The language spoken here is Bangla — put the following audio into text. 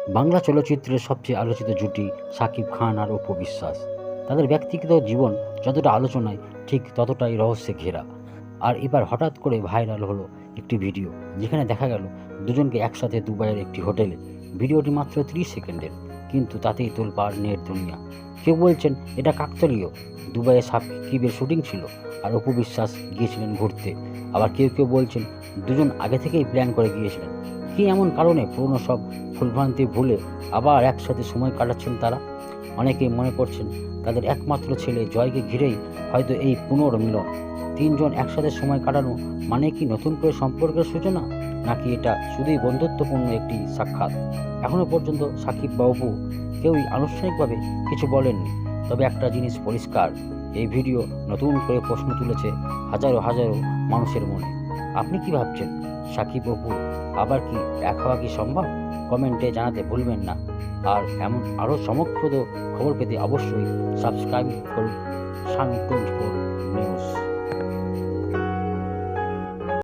বাংলা চলচ্চিত্রের সবচেয়ে আলোচিত জুটি শাকিব খান আর অপু বিশ্বাস। তাদের ব্যক্তিগত জীবন যতটা আলোচনায়, ঠিক ততটাই রহস্যে ঘেরা। আর এবার হঠাৎ করে ভাইরাল হলো একটি ভিডিও, যেখানে দেখা গেল দুজনকে একসাথে দুবাইয়ের একটি হোটেলে। ভিডিওটি মাত্র 30 সেকেন্ডের, কিন্তু তাতেই তোলপাড় নেট দুনিয়া। কেউ বলছেন এটা কাকতালীয়, দুবাইয়ে সাকিবের শুটিং ছিল আর অপু বিশ্বাস গিয়েছিলেন ঘুরতে। আবার কেউ কেউ বলছেন দুজন আগে থেকেই প্ল্যান করে গিয়েছিলেন। কী এমন কারণে পুরনো সব ভুলভ্রান্তি ভুলে আবার একসাথে সময় কাটাচ্ছেন তারা? অনেকেই মনে করছেন তাদের একমাত্র ছেলে জয়কে ঘিরেই হয়তো এই পুনর্মিলন। তিনজন একসাথে সময় কাটানো মানে কি নতুন করে সম্পর্কের সূচনা, নাকি এটা শুধুই বন্ধুত্বপূর্ণ একটি সাক্ষাৎ? এখনও পর্যন্ত সাকিব বা অপু কেউই আনুষ্ঠানিকভাবে কিছু বলেননি। তবে একটা জিনিস পরিষ্কার, এই ভিডিও নতুন করে প্রশ্ন তুলেছে হাজারো হাজারো মানুষের মনে। আপনি কি ভাবছেন? সাকিব অপু আবার কি এক হওয়া কি সম্ভব? কমেন্টে জানাতে ভুলবেন না। আর এমন আরও চমকপ্রদ খবর পেতে অবশ্যই সাবস্ক্রাইব করুন শান 24 নিউজ।